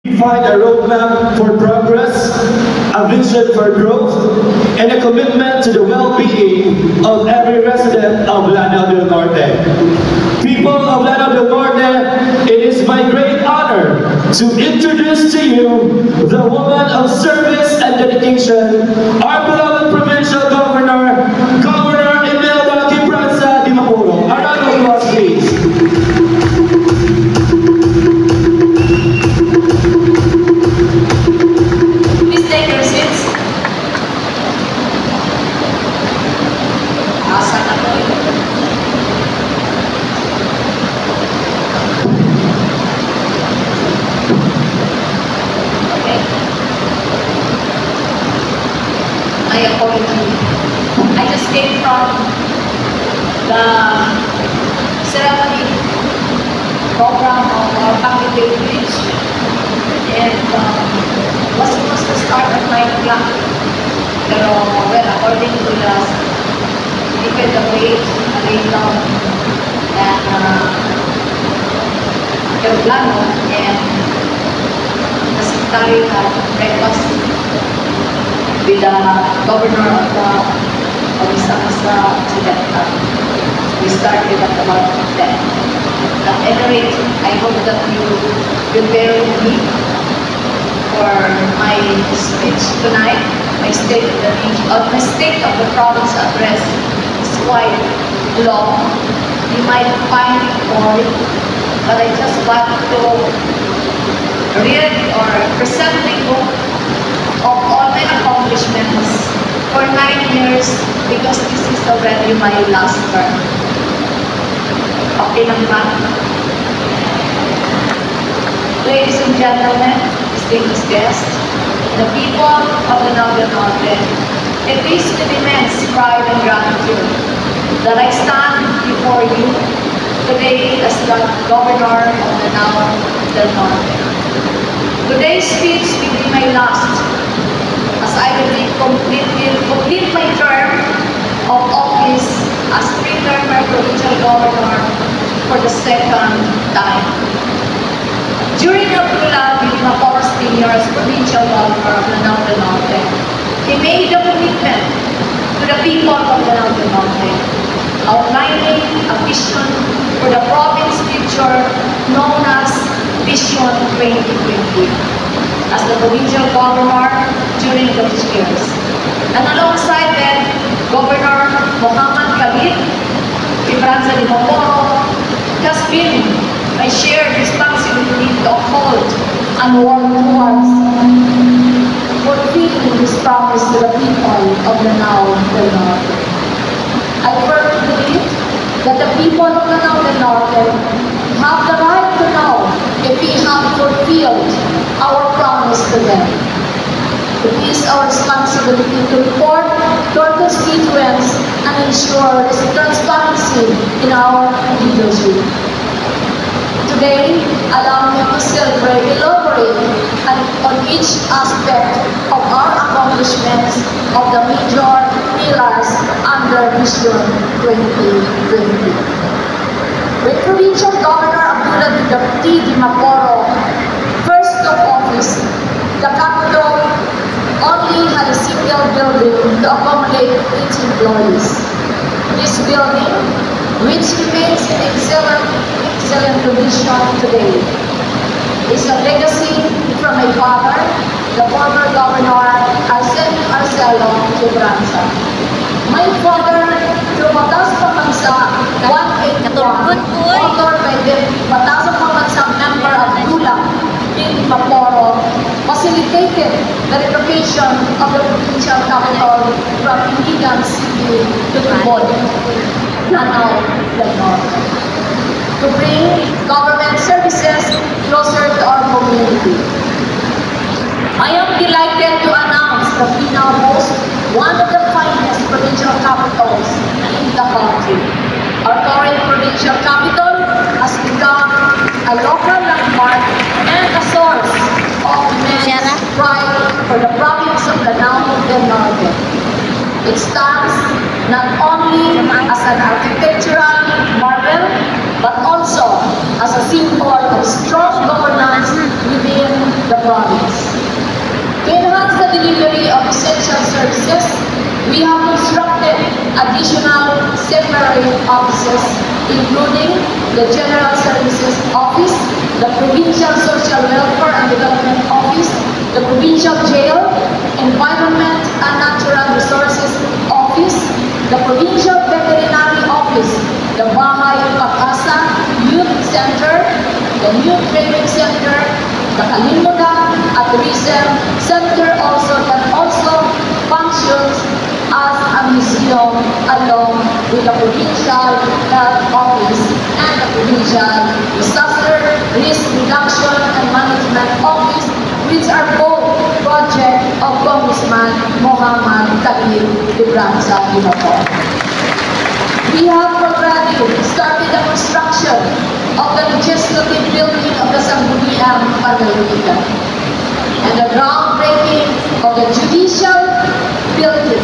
Find a roadmap for progress, a vision for growth, and a commitment to the well-being of every resident of Lanao del Norte. People of Lanao del Norte, it is my great honor to introduce to you the woman of service and dedication, our beloved provincial governor, Governor Imelda Quibranza Di Mapuro. A round of applause, please. I just came from the ceremony program of our public pilgrimage, and was supposed to start at 9 o'clock. Pero, well, according to the speaker, the page, laid down at Plano, and the secretary had breakfast with the governor of Samasa Occidental. We started at about 10. At any rate, I hope that you will bear with me for my speech tonight. My state of the province address is quite long. You might find it boring, but I just want to read or present my book of all my accomplishments for 9 years, because this is already my last term. Okay lang ba? Ladies and gentlemen, distinguished guests, the people of Lanao del Norte, it is with immense pride and gratitude that I stand before you today as the Governor of Lanao del Norte. Today's speech will be my last, as I will complete my term of office as three-termer provincial governor for the second time. During Abdullah Di Maporo's tenure as provincial governor of Lanao del Norte, he made a commitment to the people of Lanao del Norte, outlining a vision for the province's future known as Vision 2020 as the provincial governor during those years. And alongside them, Governor Muhammad Khalid Quibranza Di Mapuro has been my shared responsibility to uphold and work towards fulfilling this promise to the people of Lanao del Norte. I firmly believe that the people of Lanao del Norte have the right to know if we have fulfilled our promise to them. It is our responsibility to report to our constituents and ensure transparency in our leadership. Today, allow me to elaborate on each aspect of our accomplishments of the major pillars under Vision 2020. When Provincial Governor Abdullah Di Mapuro first took office, the capital only had a single building to accommodate its employees. This building, which remains in excellent condition today, is a legacy from my father, the former Governor Arcelo Quibranza. My father, through Batas Pambansa 181, authored by the Batas Pambansa member Abdullah Di Mapuro, facilitated the relocation of the provincial capital from Iligan City to Tubod, Lanao del Norte, to bring government services closer to our community. I am delighted to announce that we now boast one of the finest provincial capitals in the country. Our current provincial capital has become a local landmark and a source of immense pride for the province of Lanao del Norte. It stands not only as an architectural marvel, but also as a symbol of strong governance within the province. To enhance the delivery of essential services, we have constructed additional separate offices, including the General Services Office, the Provincial Social Welfare and Development Office, the Provincial Jail, Environment and Natural Resources Office, the Provincial Veterinary Office, the Bahay Pag-asa Youth Center, the New Training Center, the Kalimuda at Tourism Center that also functions as a museum along with the Provincial Health Office and the Provincial Disaster Risk Reduction and Management Office, which are both projects of Congressman Mohammad Kabir Libranza Ginoko. We have already started the construction of the legislative building of the Sangguniang Panlalawigan and the groundbreaking of the judicial building.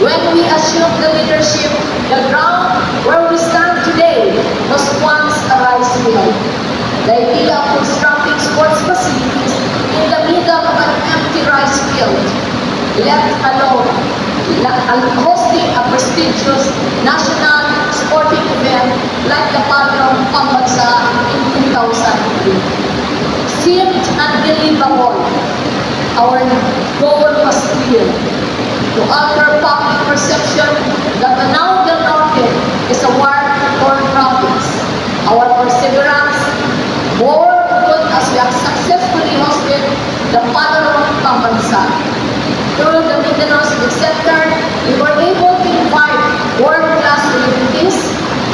When we assumed the leadership, the ground where we stand today was once a rice field. The idea of constructing sports facilities in the middle of an empty rice field, let alone hosting a prestigious national sporting event like the Palong Pambansa in 2003, seemed unbelievable. Our goal was clear: to alter public perception that Lanao del Norte is a war-torn province. Our perseverance bore fruit as we have successfully hosted the Palong Pambansa. Through the Mindanao Civic Center, we were able to invite world-class celebrities,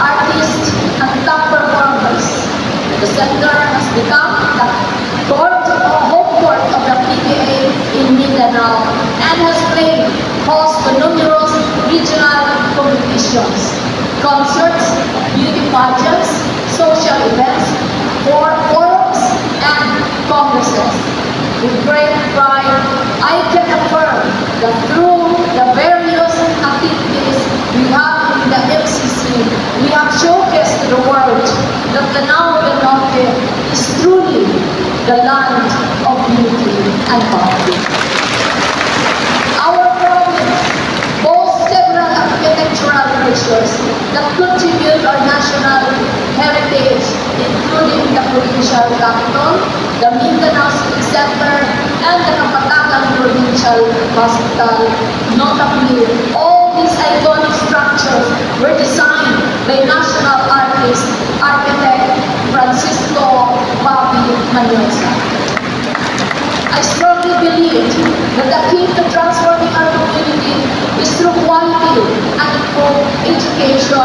artists, and top performers. The center has become the home court of the PBA in Mindanao and has played host to numerous regional competitions, concerts, beauty pageants, social events, forums, and congresses. With great pride, I can affirm that through the various activities we have in the MCC, we have showcased to the world that Lanao del Norte is truly the land of beauty and bounty. Our province boasts several architectural features that contribute to our national heritage, including the provincial capital, the Mindanao Civic Center, and the Kapatagan Provincial Hospital. Notably, all these iconic structures were designed by national architect Francisco Bobby Manyosa. I strongly believe that the key to transforming our community is through quality and improved education.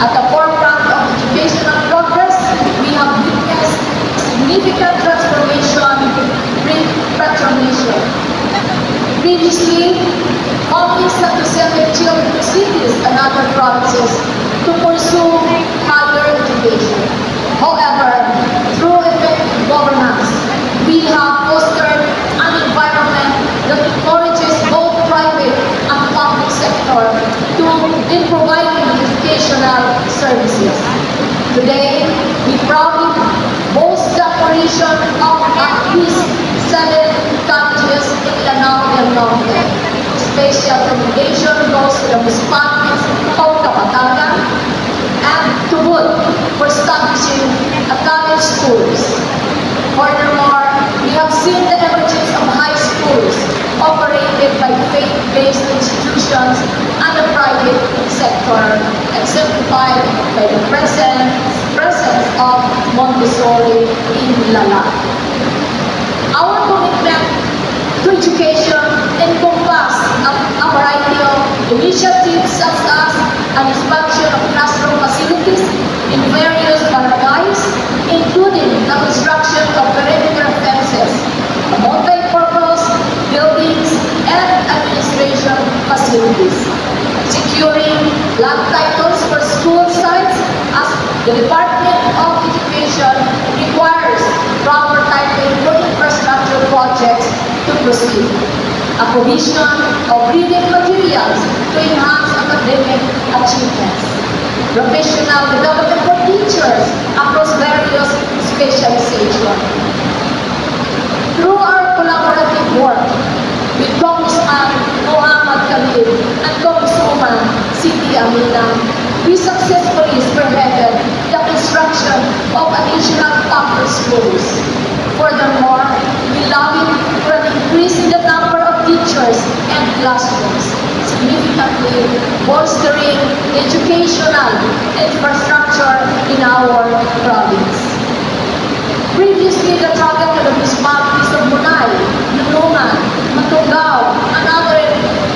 At the forefront of educational progress, we have witnessed significant transformation with patronation. Previously, families had to send their children to cities and other provinces to pursue higher education. However, through effective governance, we have fostered an environment that encourages both private and public sector in providing educational services. Today, we proudly boast the operation of at least 7 colleges in Lanao del Norte. Special commendation goes to the municipalities of Kapatagan and Tubod for establishing a college schools. Furthermore, we have seen the emergence of high schools operated by faith-based institutions and the private sector, exemplified by the presence of Montessori in Lala. Our commitment to education encompasses a variety of initiatives such as an expansion of classroom facilities in various barangays, including the construction of perimeter fences, multi-purpose buildings, and administration facilities, securing land titles for school sites as the Department of Education requires proper titling for infrastructure projects to proceed. A provision of reading materials to enhance academic achievements. Professional development for teachers across various specialization. Through our collaborative work with Congressman Muhammad Khalil and Congresswoman Siti Amina, we successfully spearheaded the construction of additional public schools. Furthermore, we lobbied for an increase in the number of teachers and classrooms, significantly bolstering educational infrastructure in our province. Previously, the target of the municipalities of Munay, Nulungan, Matugao, and other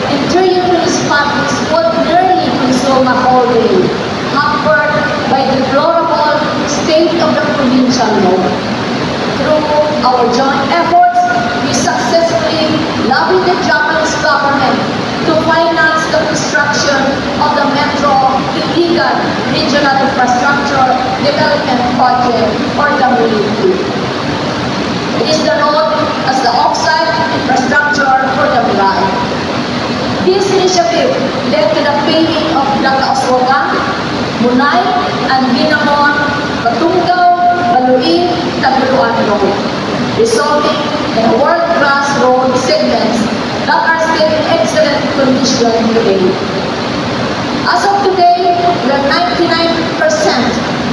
interior municipalities would nearly consume a whole day, hampered by the deplorable state of the provincial law. Through our joint efforts, we successfully lobbied the Japanese government to finance the construction of the Metro Iligan Regional Infrastructure Development Project, or the MEID. It is known as the Offsite Infrastructure for the Milay. This initiative led to the paving of Nagkaoswagan, Munay, and Binamon, Batungao, Baluin, Taguluan Road, resulting in world-class road segments that are still in excellent condition today. As of today, we are 99%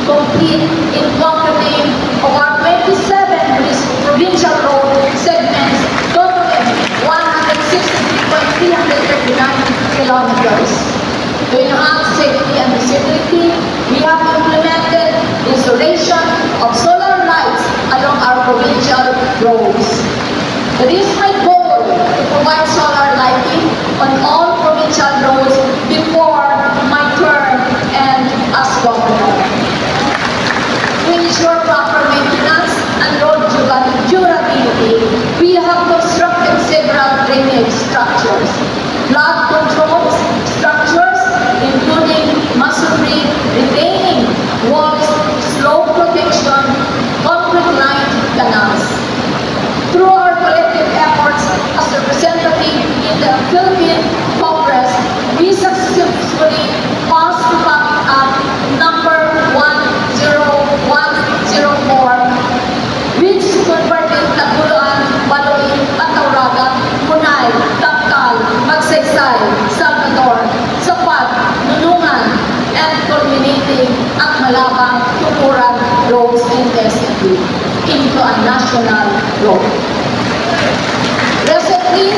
complete in completing of our 27 provincial road segments, totaling 163.339 kilometers. To enhance safety and visibility, we have implemented installation of solar lights along our provincial roads. It is my goal to provide solar lighting on all provincial roads before my term and as governor. To ensure proper maintenance and road durability, we have constructed several drainage structures, flood control structures, including masonry, retaining walls, slope protection, concrete-lined canals. Through our collective efforts as representative in the Philippine Congress, we successfully passed the Act number 10104, which converted Taguluan, Baluin, Tauraga, Munay, Tangkal, Magsaysay, Salvador, Sapat, Nulungan, and culminating at Malabang, Tukuran, roads and SMB into a national road. Recently,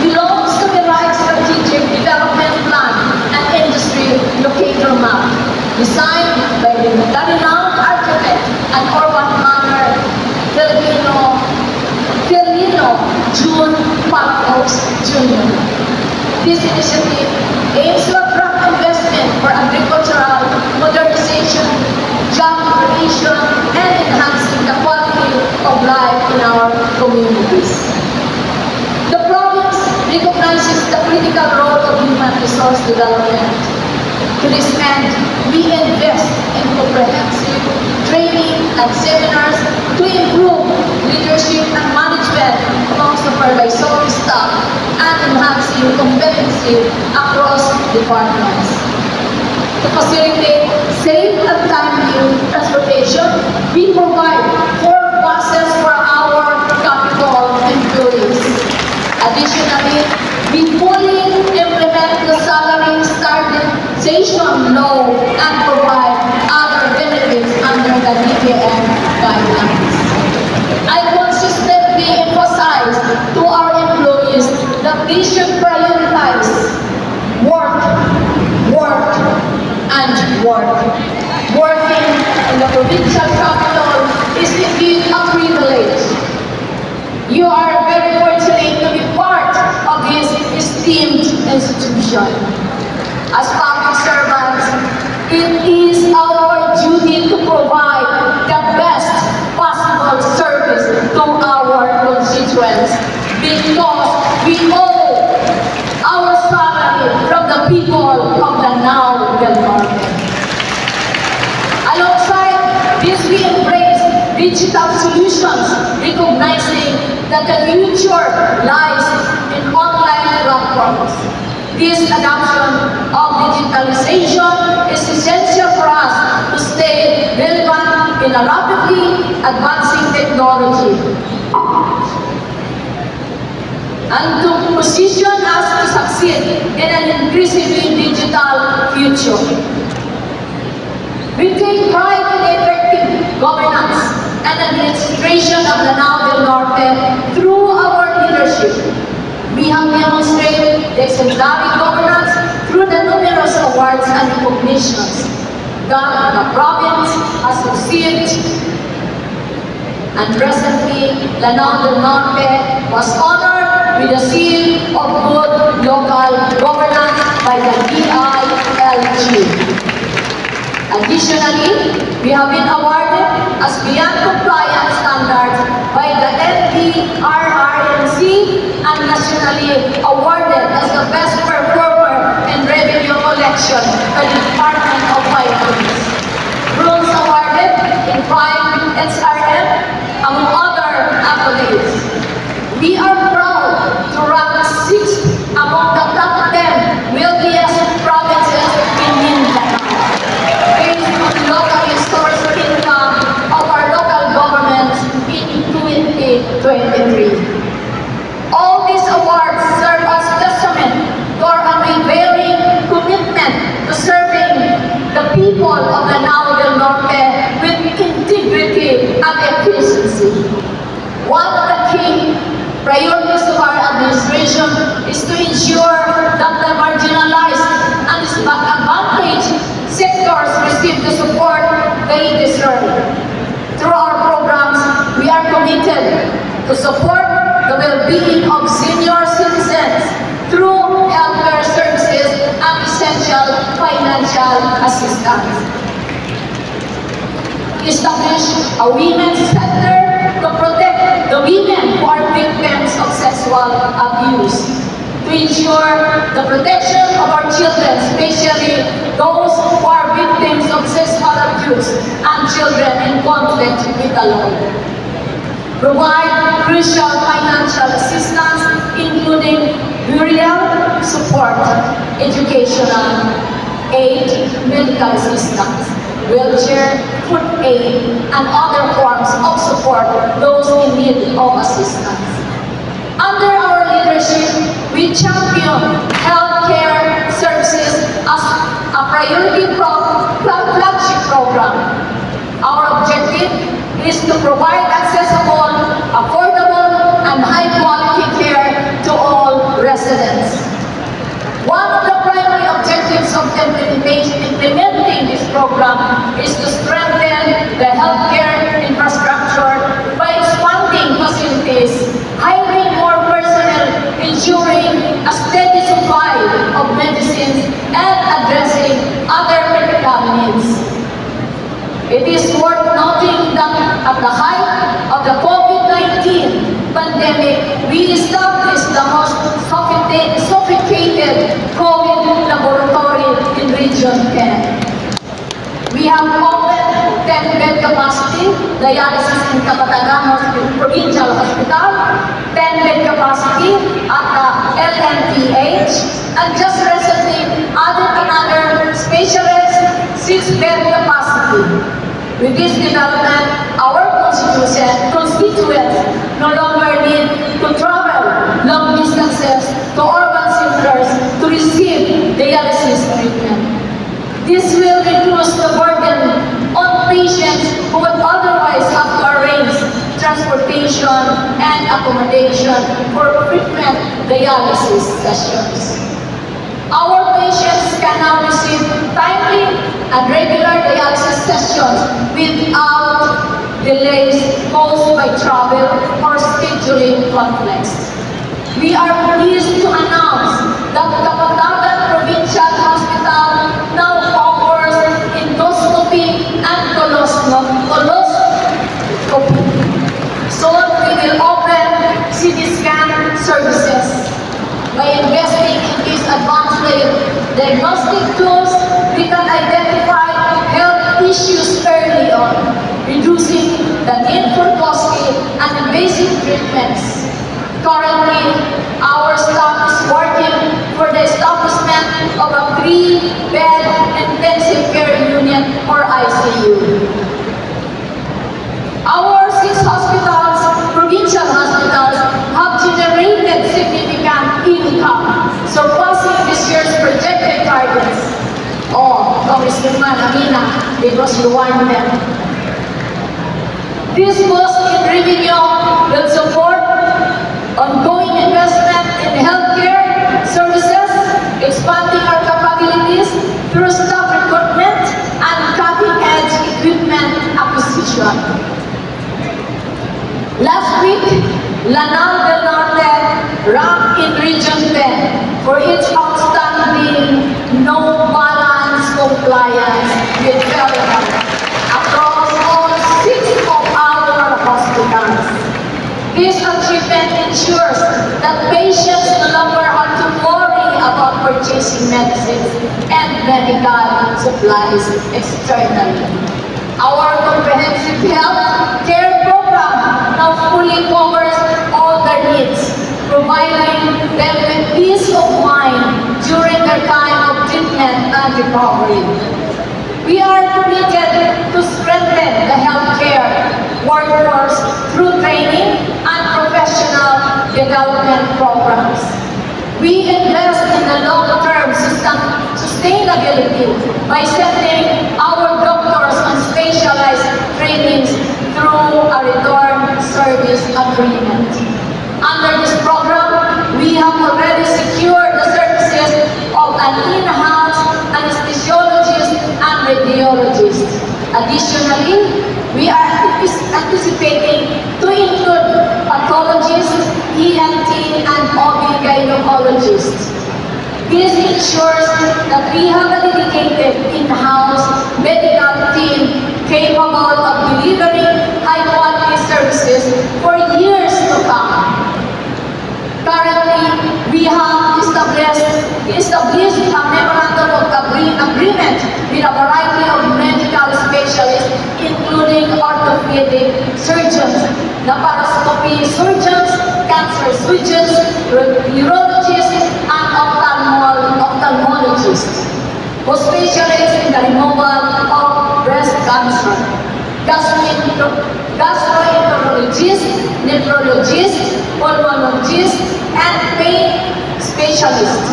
we launched the Mirai Strategic Development Plan and Industry Locator Map, designed by the renowned architect and urban planner Filipino June Pacos Jr. This initiative aims to attract investment for agricultural modernization, job creation, and enhancing the quality of life in our communities. The province recognizes the critical role of human resource development. To this end, we invest in comprehensive training and seminars to improve leadership and management among supervisory staff and enhancing competency across departments. To facilitate safe and timely transportation, we provide 4 buses for our capital employees. Additionally, we fully implement the salary stabilization law and provide other benefits under the DBM guidelines. I consistently emphasize to our employees that they should prioritize work, and work. Working in the provincial capital is indeed a privilege. You are very fortunate to be part of this esteemed institution. As public servants, it is our duty to provide the best possible service to our constituents because we owe our salary from the people of the now Del Norte. Alongside this, we embrace digital solutions, recognizing that the future lies in online platforms. This adoption of digitalization is essential for us to stay relevant in a rapidly advancing technology, and to position us to succeed in an increasingly digital future. We take pride in the effective governance and administration of Lanao del Norte through our leadership. We have demonstrated the exemplary governance through the numerous awards and recognitions that the province has received. And recently, Lanao del Norte was honored with the seal of good local governance by the DILG. Additionally, we have been awarded as beyond compliance standards by the NDRRMC and nationally awarded as the best performer in revenue collection by the Department of Finance. Bronze awarded in Prime SRM, among other accolades. We are proud to rank 6th among the top 10 wealthiest provinces in Mindanao, based on locally sourced income of our local governments in 2023. All these awards serve as testament to our unwavering commitment to serving the people of Lanao del Norte with integrity and efficiency. One of the key priorities of our administration is to ensure that the marginalized and disadvantaged sectors receive the support they deserve. Through our programs, we are committed to support the well-being of senior citizens through healthcare services and essential financial assistance. Establish a women's center to protect the women who are victims of sexual abuse, to ensure the protection of our children, especially those who are victims of sexual abuse and children in conflict with the law. Provide crucial financial assistance, including burial support, educational aid, medical assistance, wheelchair, food aid, and other forms of support those in need of assistance. Under our leadership, we champion healthcare services as a priority flagship program. Our objective is to provide accessible, affordable, and high-quality care to all residents. One of the primary objectives of implementing this program is to strengthen the healthcare infrastructure by expanding facilities, hiring more personnel, ensuring a steady supply of medicines, and addressing other medical needs. It is worth noting that at the height of the COVID-19 pandemic, we established the most sophisticated COVID laboratory in Region 10. We have opened 10-bed capacity dialysis in Kapatagan Provincial Hospital, 10-bed capacity at the LNPH, and just recently added another specialist 6-bed capacity. With this development, our constituents no longer need to travel long distances to urban centers to receive dialysis treatment. This will reduce the burden on patients who would otherwise have to arrange transportation and accommodation for frequent dialysis sessions. Our patients can now receive timely and regular dialysis sessions without delays caused by travel or scheduling conflicts. We are pleased to announce that the Kapatagan Provincial Hospital now offers endoscopy and coloscopy. Soon we will open CT scan services. By investing in these advanced diagnostic tools, we can identify health issues early on, reducing the need for costly and invasive treatments. Currently, our staff is working for the establishment of a 3-bed intensive care unit or ICU. boost in revenue will support ongoing investment in healthcare services, expanding our capabilities through staff recruitment and cutting-edge equipment acquisition. Last week, Lanao del Norte ranked in Region 10 for its outstanding no-balance compliance with FERPA across all 6 of our hospitals. This achievement ensures that patients no longer have to worry about purchasing medicines and medical supplies externally. Our comprehensive health care program now fully covers all their needs, providing them with peace of mind during their time of treatment and recovery. We are committed to strengthen the healthcare workforce through training and professional development programs. We invest in the long-term sustainability by sending our doctors on specialized trainings through a return service agreement. Under this program, we have already secured the services of an in-house anesthesiologist and radiologist. Additionally, we are anticipating to include pathologists, ENT, and OB-gynecologists. This ensures that we have a dedicated in-house medical team capable of delivering high-quality services for years to come. Currently, we have established a memorandum of agreement with a variety of medical specialists, including orthopedic surgeons, laparoscopy surgeons, cancer surgeons, urologists, and ophthalmologists, who specialize in the removal of breast cancer, gastroenterologists, nephrologists, pulmonologists, and pain specialists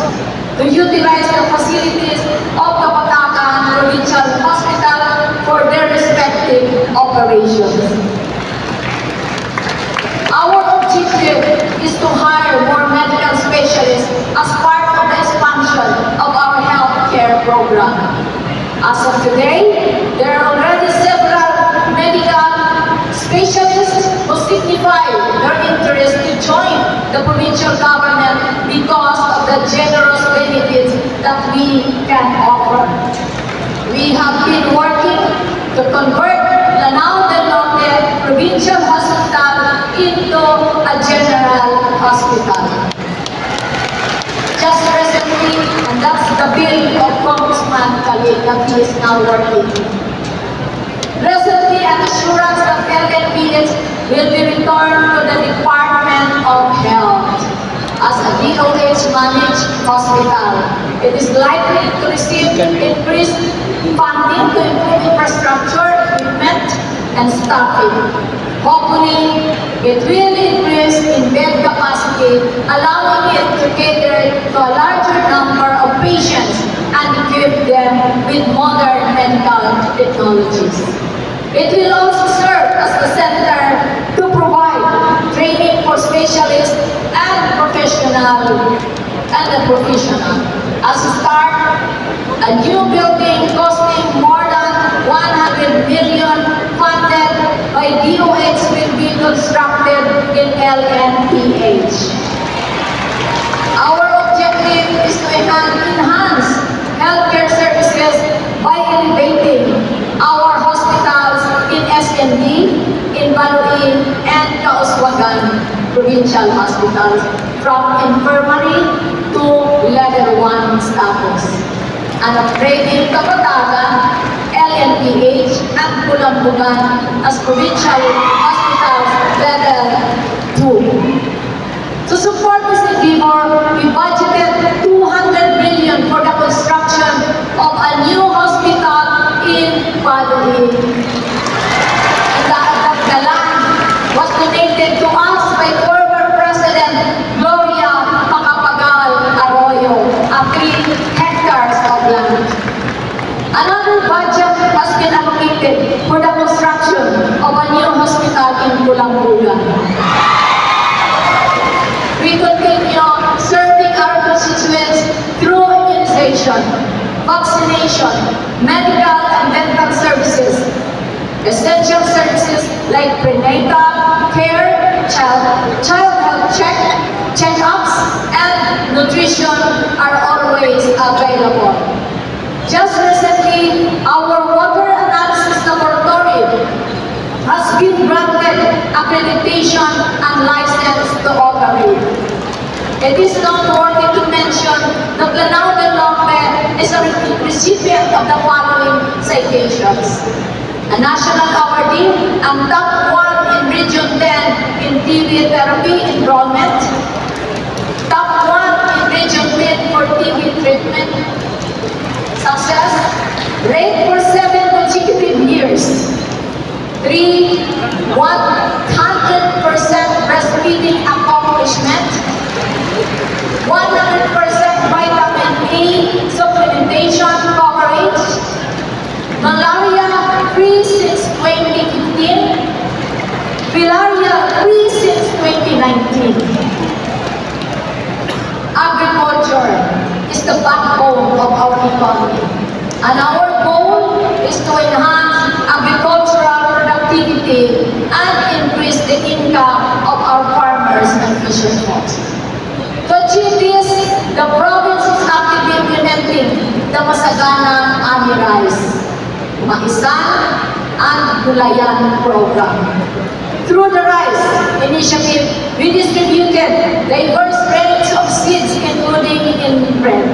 to utilize the facilities of Kapatakan Provincial Hospital for their respective operations. Our objective is to hire more medical specialists as part of the expansion of our healthcare program. As of today, there are already several medical specialists who signify their interest to join the provincial government because of the generous benefits that we can offer. We have been working to convert Lanao del Norte Provincial Hospital into a general hospital. Just recently, and that's the bill of Congressman Khalid that he is now working. Recently, an assurance that LNPH will be returned to the Department of Health as a DOH-managed hospital. It is likely to receive increased funding to improve infrastructure, equipment, and staffing. Hopefully, it will increase in bed capacity, allowing it to cater to a larger number of patients and equip them with modern medical technologies. It will also serve as the center to provide training for specialists and professional. As a start, a new building costing more than 100 million funded by DOH will be constructed in LNPH. Our objective is to enhance healthcare services by elevating our hospitals in SND, in Baluin, and Kauswagan provincial hospitals from infirmary to level 1 status, and upgrading Kapatagan, LNPH, and Pulambugan as provincial hospitals level 2. To support this endeavor, we budgeted 200 million for the construction of a new hospital in Baluin. The land was donated to us by former President Gloria Macapagal Arroyo, a 3 hectares of land. Another budget has been allocated for the construction of a new hospital Bulang-Bulang. We continue serving our constituents through immunization, vaccination, medical and dental services, essential services like prenatal care, child health check-ups, and nutrition are always available. Just recently, our water analysis laboratory has been granted accreditation and license to operate. It is noteworthy to mention that Lanao del Norte is a recipient of the following citations: a national awardee and top 1 in Region 10 in TB therapy enrollment, top 1 in Region 10 for TB treatment, success rate for 7 consecutive years, 100% breastfeeding accomplishment, 100% vitamin A supplementation coverage, malaria-free since 2015, filarial-free since 2019. Agriculture is the backbone of our economy, and our goal is to enhance agricultural productivity and increase the income of our farmers and fishermen. To achieve this, the province is actively implementing the Masagana Ani Rice, Maisan, and Gulayan program. Through the rice initiative, we distributed diverse range of seeds including inbred,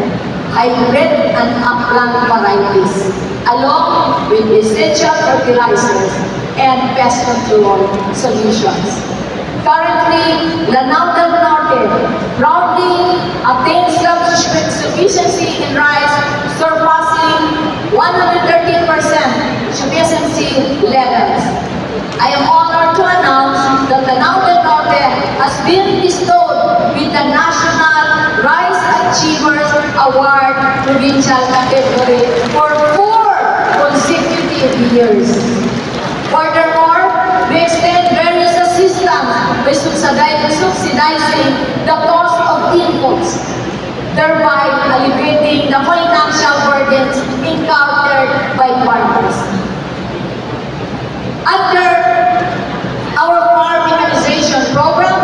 hybrid, and upland varieties, along with essential fertilizers and pest control solutions. Currently, Lanao del Norte proudly attains self-sufficiency in rice, surpassing 113% sufficiency levels. I am honored to announce that Lanao del Norte has been bestowed with the National Rice Achievers Award provincial category for 4 consecutive years. Furthermore, we extend various assistance by subsidizing the cost of inputs, thereby alleviating the financial burdens encountered by farmers. Under our farm mechanization program,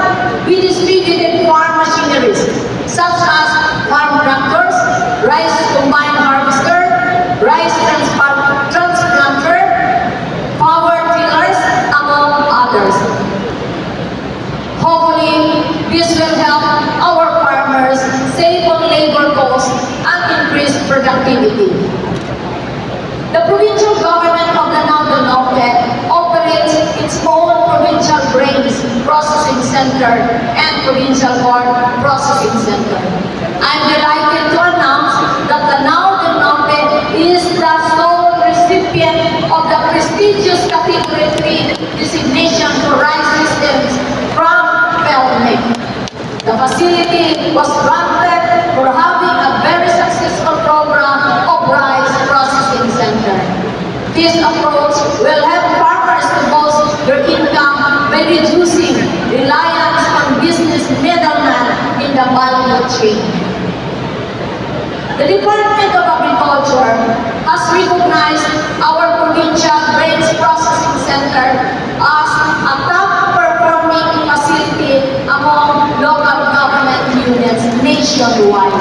we distributed farm machineries such as farm tractors, rice combine harvester, rice transplanter, power tillers, among others. Hopefully, this will help our farmers save on labor costs and increase productivity. The provincial government of Lanao del Norte operates its own provincial grains processing center and provincial corn processing center. I'm delighted to announce that Lanao del Norte is the sole recipient of the prestigious Category 3 designation for rice systems from FELMIC. The facility was granted for having a very successful program of rice processing center. This approach will help farmers to boost their income by reducing reliance on business middlemen in the value chain. The Department of Agriculture has recognized our provincial grains processing center as a top-performing facility among local government units nationwide.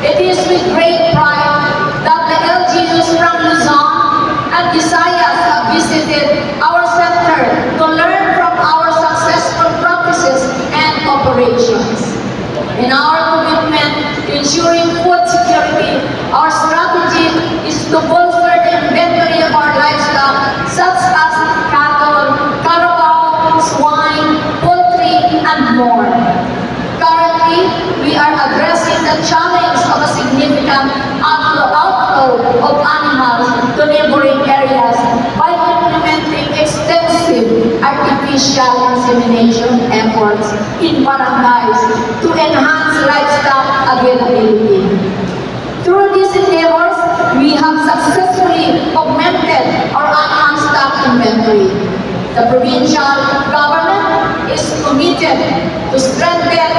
It is with great pride that the LGUs from Luzon and Visayas have visited our center to learn from our successful practices and operations. In our commitment to ensuring food security, our strategy is to bolster the inventory of our livestock such as cattle, carabao, swine, poultry, and more. Currently, we are addressing the challenge of a significant outflow of animals to neighboring areas by implementing extensive artificial insemination efforts in barangays to enhance livestock availability. Through these endeavors, we have successfully augmented our animal stock inventory. The provincial government is committed to strengthen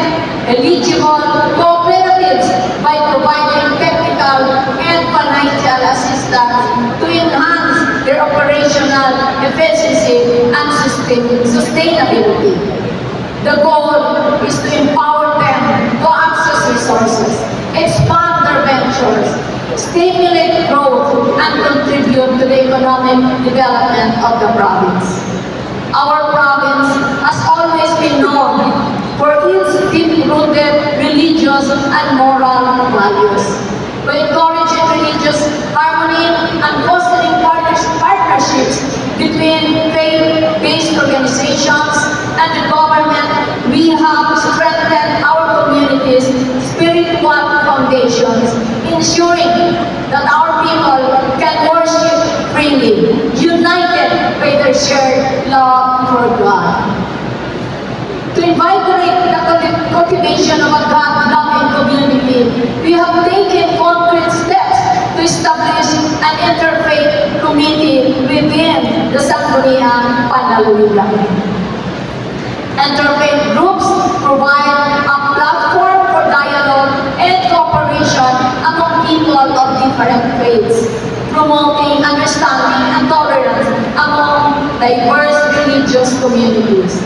eligible cooperatives by providing technical and financial assistance to enhance their operational efficiency and sustainability. The goal is to empower them to access resources, expand their ventures, stimulate growth, and contribute to the economic development of the province. Our province has always been known for its deep-rooted religious and moral values. By encouraging religious harmony and fostering partnerships between faith-based organizations and the government, we have strengthened our community's spiritual foundations, ensuring that our people can worship freely, united by their shared love for God. To invigorate the cultivation of a God-loving community, we have taken concrete steps to establish an interfaith committee within the Sangguniang Panlalawigan. Interfaith groups provide a platform for dialogue and cooperation among people of different faiths, promoting understanding and tolerance among diverse religious communities.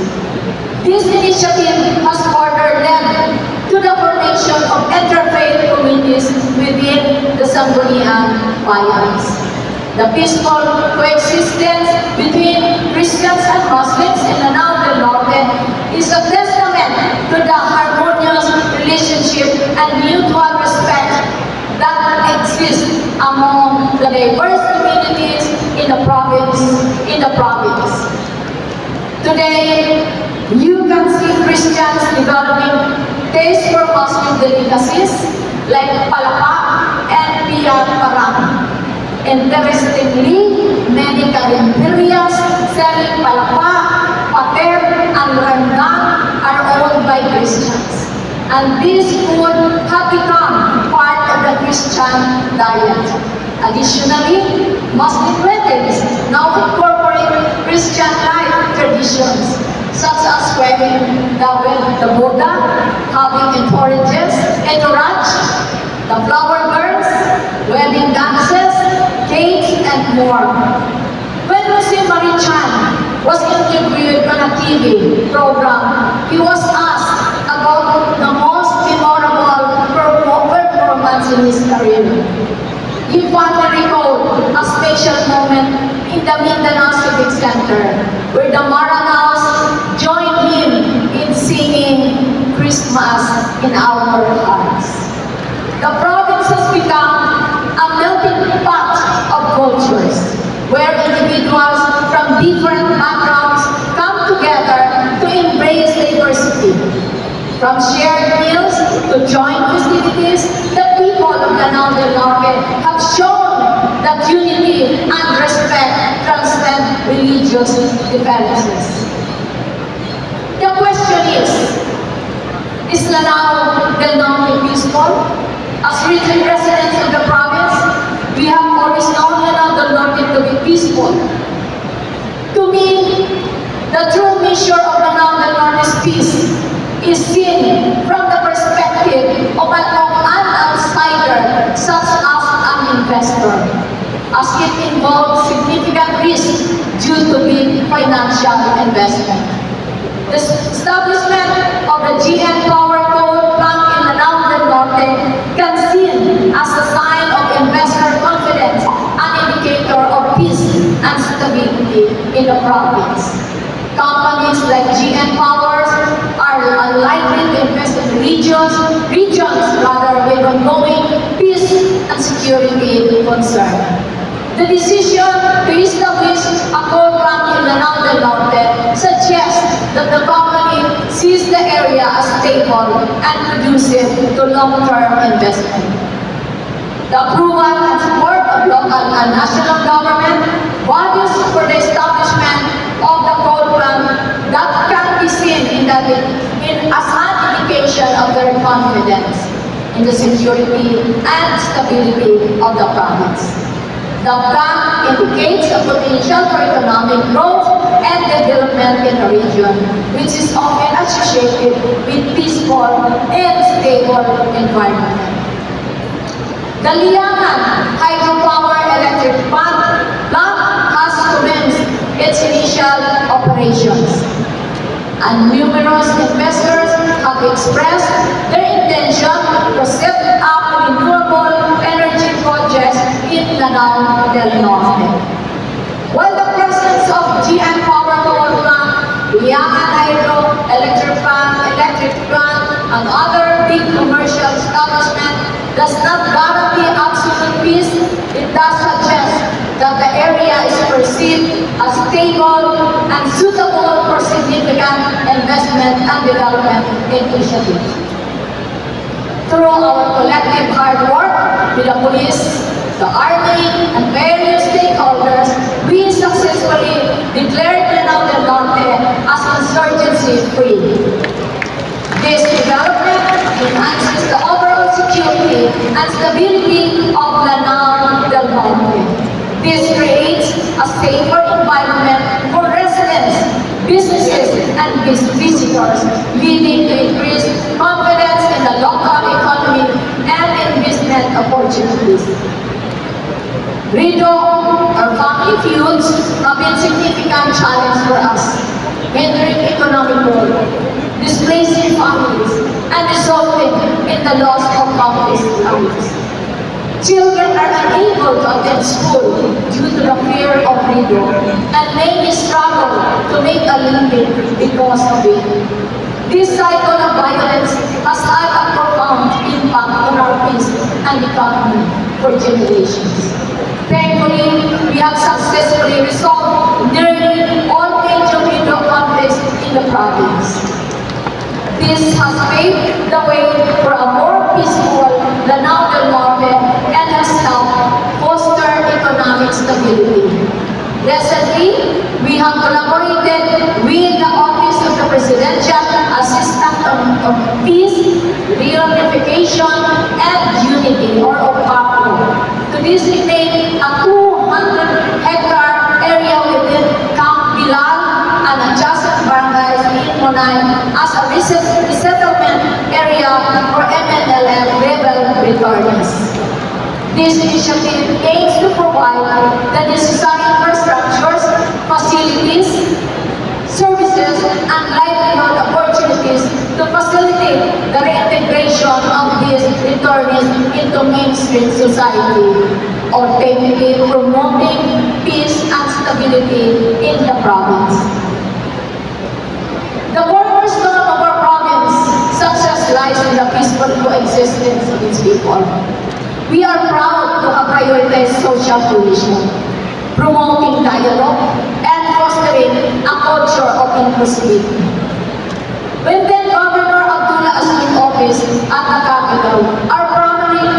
This initiative has further led to the formation of interfaith communities within the Sangguniang Bayans. The peaceful coexistence between Christians and Muslims in Lanao del Norte is a testament to the harmonious relationship and mutual respect that exists among the diverse communities in the province. Today, you can see Christians developing taste for Muslim delicacies like palapa and piyak parang. Interestingly, many calendarias selling palapa, pater, and rendang are owned by Christians. And this food have become part of the Christian diet. Additionally, Muslim weddings now incorporate Christian life traditions, such as wedding the Buddha, having entourages, the flower girls, wedding dances, cakes, and more. When Jose Marie Chan was interviewed on a TV program, he was asked about the most memorable performance in his career. He fondly recalled a special moment in the Mindanao Civic Center, where the Maranaos joined him in singing Christmas in our hearts. The province has become a melting pot of cultures, where individuals from different backgrounds come together to embrace diversity. From shared meals to joint festivities, the people of Lanao del Norte have shown that unity and respect transcend religious differences. The question is Lanao del Norte peaceful? As recent residents of the province, we have always known Lanao del Norte to be peaceful. To me, the true measure of Lanao del Norte's peace is seen from the perspective of an outsider, such as an investor, as it involves significant risk due to big financial investment. The establishment of the GN Power Coal Plant in Lanao del Norte can be seen as a sign of investor confidence, an indicator of peace and stability in the province. Companies like GN Powers are unlikely to invest in regions rather with ongoing peace and security concern. The decision to establish a coal plant in Lanao del Norte suggests that the company sees the area as stable and conducive to long-term investment. The approval and support of local and national government bodies for the establishment of the coal plant that can be seen as an indication of their confidence in the security and stability of the province. The plan indicates a potential for economic growth and development in the region, which is often associated with peaceful and stable environment. The Liangan Hydropower Electric Plant has commenced its initial operations, and numerous investors have expressed their intention to set up renewable energy projects in Lanao del Norte. While the presence of GM Power Coal Plant, Liangan Hydro Electric Plant, and other big commercial establishments does not guarantee absolute peace, it does suggest that the area is perceived as stable and suitable for significant investment and development initiatives. Through our collective hard work with the police, the army, and various stakeholders, we successfully declared Lanao del Norte as insurgency-free. This development enhances the overall security and stability of Lanao del Norte. This creates a safer environment for residents, businesses, and visitors, leading to increased confidence in the local economy and investment opportunities. Rido, our family feuds have been a significant challenge for us, hindering economic growth, displacing families, and resulting in the loss of countless lives. Children are unable to attend school due to the fear of Rido, and many struggle to make a living because of it. This cycle of violence has had a profound impact on our peace and economy for generations. Thankfully, we have successfully resolved nearly all major Rido conflicts in the province. This has paved the way for a more peaceful Lanao del Norte and has helped foster economic stability. Recently, we have collaborated with the Office of the Presidential Assistant on Peace, Reunification, and Unity, or OPAPO, to designate a 200-hectare area within Camp Bilal and adjacent barangays in Monay as a resettlement area for MNLF rebel returnees. This initiative aims to provide the necessary infrastructures, facilities, services, and livelihood opportunities to facilitate the reintegration of these returnees into mainstream society, ultimately promoting peace and stability in the province. The cornerstone of our province success lies in the peaceful coexistence of its people. We are proud to have prioritized social cohesion, promoting dialogue, and fostering a culture of inclusivity. When then Governor Abdullah assumed office at the capital, our primary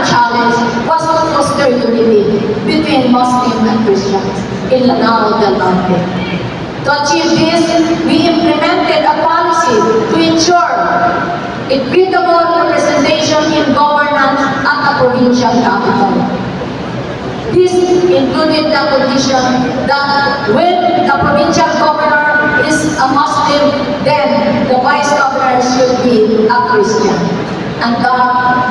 challenge was to foster unity between Muslims and Christians in Lanao del Norte. To achieve this, we implemented a policy to ensure equitable representation in governance at the provincial capital. This included the condition that when the provincial governor is a Muslim, then the vice governor should be a Christian. And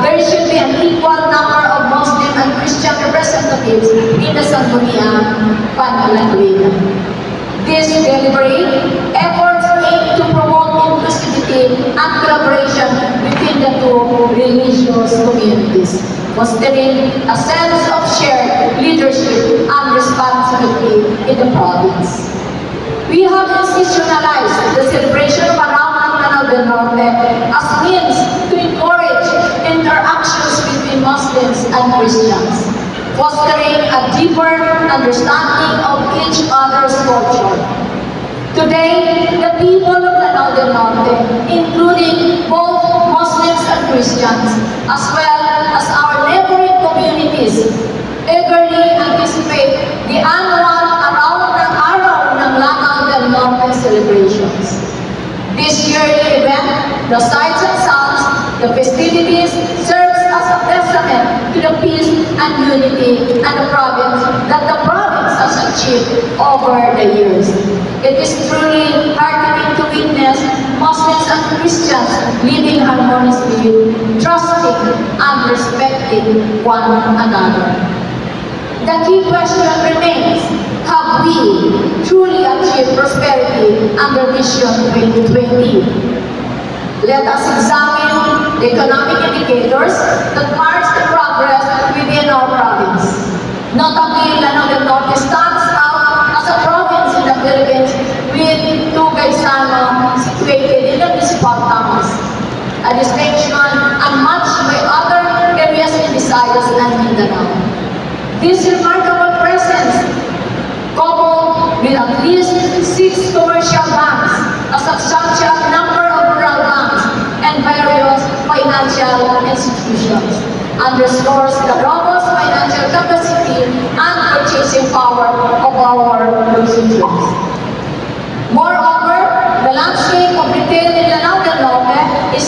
there should be an equal number of Muslim and Christian representatives in the Sangguniang Panlalawigan. These deliberate efforts aim to promote inclusivity and collaboration between the two religious communities, fostering a sense of shared leadership and responsibility in the province. We have institutionalized the celebration of Arawan Lanao del Norte as means to encourage interactions between Muslims and Christians, fostering a deeper understanding of each other's culture. Today, the people of Lanao del Norte, including both Muslims and Christians, as well as our neighboring communities, eagerly anticipate the annual Araw ng Lanao del Norte celebrations. This yearly event, the sights and sounds, the festivities, serves as a testament to the peace and unity and the province that the province has achieved over the years. It is truly heartening to witness Muslims and Christians living harmoniously, trusting and respecting one another. The key question remains, have we truly achieved prosperity under Vision 2020? Let us examine the economic indicators that mark the progress within our province. Notably, Lanao del Norte stands out as a province in the Philippines with Tugay Sano situated in the municipal towns, a distinction unmatched by other areas in Visayas and Mindanao. This remarkable presence, coupled with at least 6 commercial banks, a substantial number of rural banks, and various financial institutions, underscores the robust financial capacity and purchasing power of our constituents. Moreover, the landscape of retail in Lanao del Norte is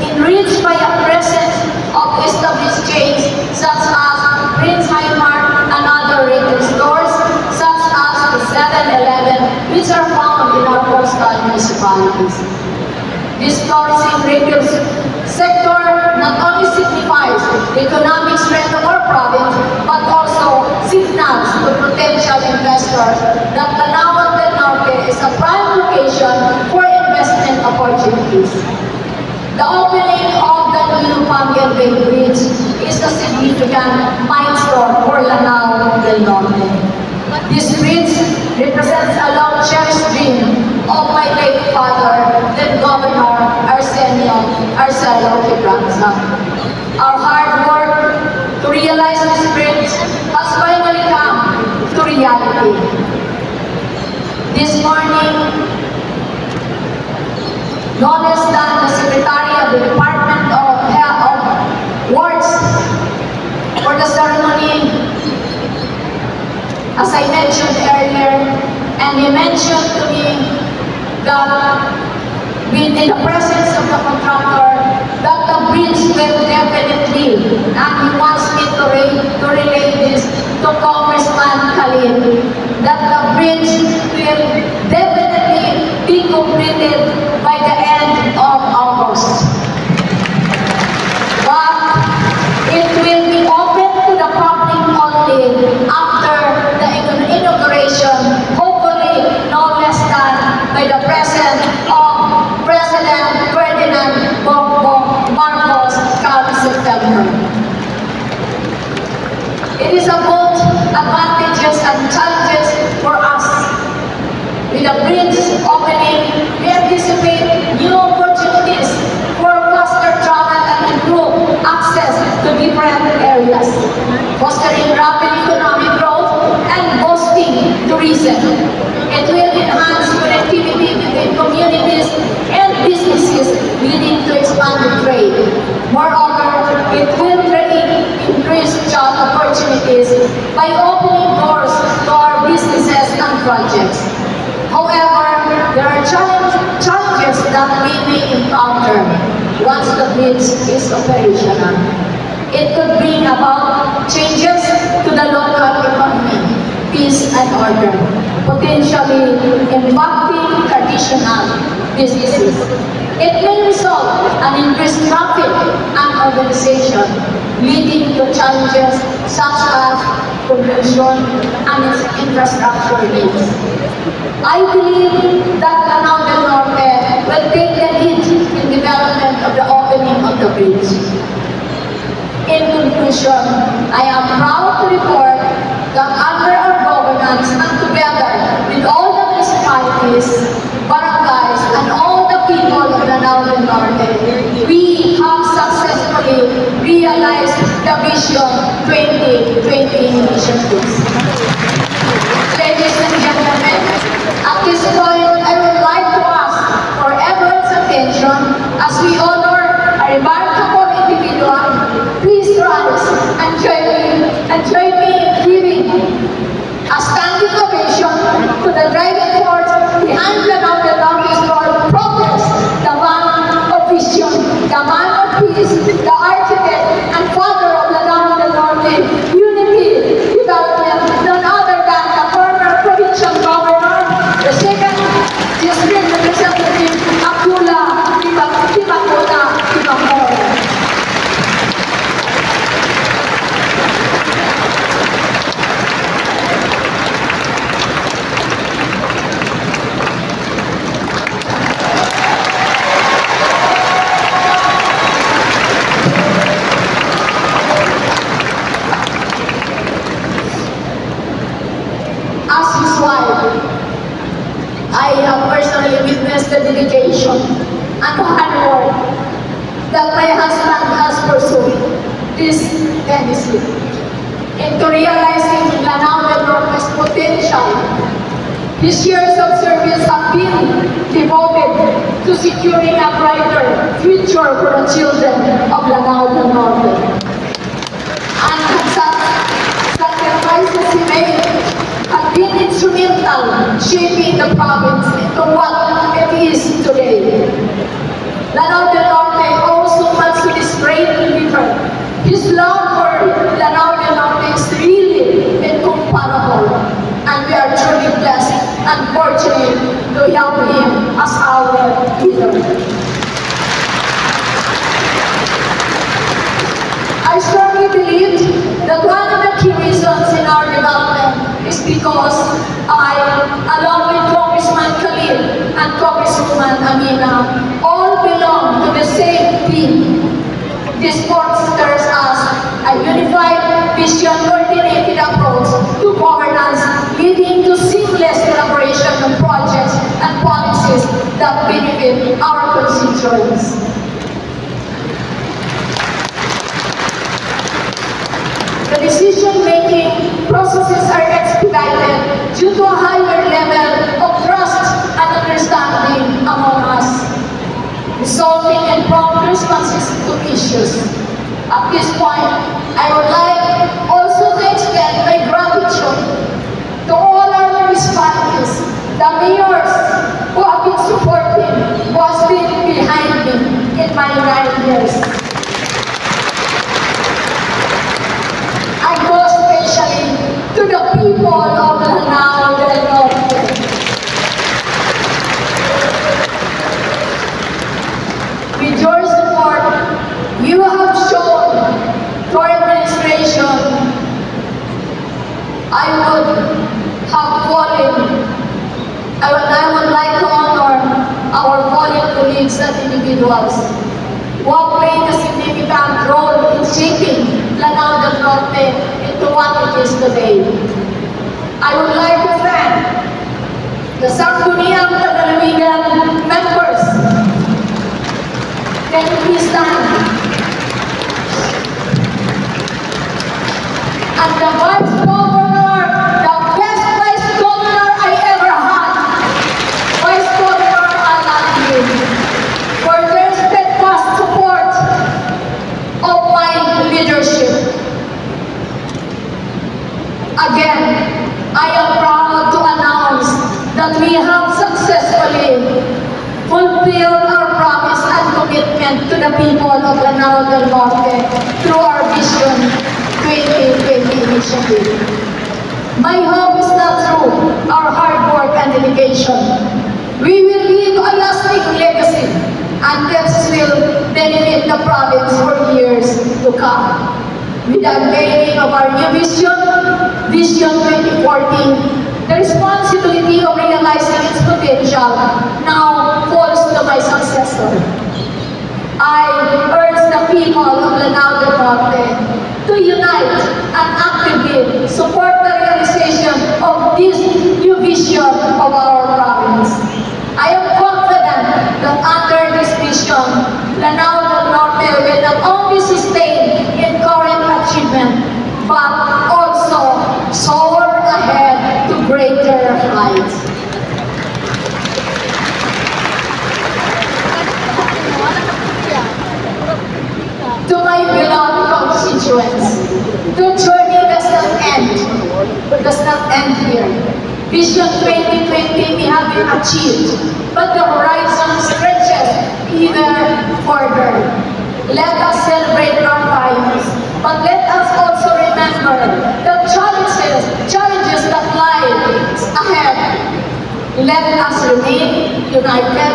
enriched by a presence of established chains such as Prince Highmark and other retail stores such as the 7-Eleven, which are found in our coastal municipalities. This flourishing retail sector not only signifies the economic strength of our province, but also signals to potential investors that Lanao del Norte is a prime location for investment opportunities. The opening of the new Panguil Bay Bridge is a significant milestone for Lanao del Norte. This bridge represents a long-cherished dream of my late father, then Governor Arcelo Quebranza. Our hard work to realize this bridge has finally come to reality. This morning, no less than the Secretary of the Department of Works for the ceremony, as I mentioned earlier, and he mentioned to me that in the presence of the contractor, that the bridge will definitely, and he wants me to relay this to Congressman Khalid, that the bridge will definitely be completed by the end of August. But it will be open to the public only after the inauguration, hopefully no less than by the presence of President Ferdinand Bongbong Marcos come September. It is both advantages and challenges for us. With the bridge opening, we anticipate new opportunities for faster travel and improved access to different areas, fostering rapid economic growth and boosting tourism. It will enhance connectivity between communities and businesses, leading to expanded trade. Moreover, it will really increase job opportunities by opening doors to our businesses and projects. However, there are challenges that we may encounter once the bridge is operational. It could bring about changes to the local economy, peace and order, potentially impacting traditional businesses. It may result in increased traffic and urbanization, leading to challenges such as pollution and its infrastructure needs. I believe that Lanao del Norte will take the lead in development of the opening of the bridge. In conclusion, I am proud to report that under our governance and together with all the municipalities, barangays, and all the people of Lanao del Norte, we have successfully realized the Vision 2020 initiatives. Ladies and gentlemen, at this point, I would like to ask for everyone's attention as we honor a remarkable individual. Please rise and join me in giving a standing ovation to the driving force behind Lanao del Norte's progress, the man of vision, the man of peace, the architect and father of Lanao del Norte. this Tennessee into realizing Lanao del Norte's potential. His years of service have been devoted to securing a brighter future for the children of Lanao del Norte. And sacrifices he made have been instrumental shaping the province into what it is today. Lanao del Norte also wants to this great river. His love for Lanao del Norte is really incomparable, and we are truly blessed and fortunate to have him as our leader. I strongly believe that one of the key reasons in our development is because I, along with Congressman Khalil and Congresswoman Amina, all belong to the same team. This fosters us a unified, vision-coordinated approach to governance, leading to seamless collaboration on projects and policies that benefit our constituents. The decision-making processes are expedited due to a higher level of trust and understanding among us, resulting in prompt responses to issues. At this point, I would like also to extend my gratitude to all our municipalities, the mayors who have been supporting, who has been behind me in my 9 years. And most especially to the people of Lanao del Norte. With your support, you have shown to our administration I would like to honor our fallen colleagues and individuals who have played a significant role in shaping Lanao del Norte into what it is today. I would like to thank the Sangguniang Tagalamigan members. Can you please stand? And the Vice Governor, the best Vice Governor I ever had, Vice Governor Alan Lim, for their steadfast support of my leadership. Again, I am proud to announce that we have successfully fulfilled our promise and commitment to the people of Lanao del Norte through our Vision 2020 initiative. My hope is that through our hard work and dedication, we will leave a lasting legacy, and this will benefit the province for years to come. With the unveiling of our new vision, Vision 2040, the responsibility of realizing its potential now falls to my successor. I urge the people of Lanao del Norte to unite and actively support the realization of this new vision of our province. I am confident that under this vision, Lanao del Norte will not only sustain its current achievement, but also soar ahead to greater heights. To my beloved constituents, the journey does not end here. Vision 2020 may have been achieved, but the horizon stretches even further. Let us celebrate our triumphs, but let us also remember the challenges that lie ahead. Let us remain united,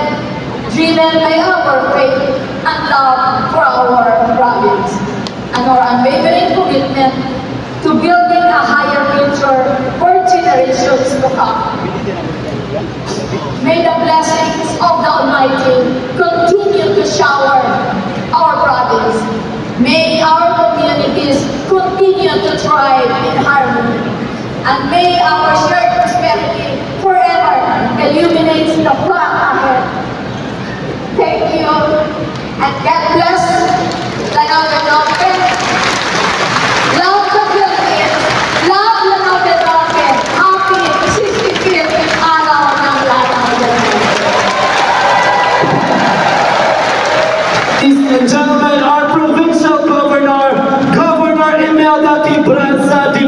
driven by our faith and love for our province, and our unwavering commitment to building a higher future for generations to come. May the blessings of the Almighty continue to shower our province. May our communities continue to thrive in harmony. And may our shared prosperity forever illuminate the path ahead. Thank you, and God bless Lanao del Norte. Ladies and gentlemen, our provincial governor, Governor Imelda Quibranza Di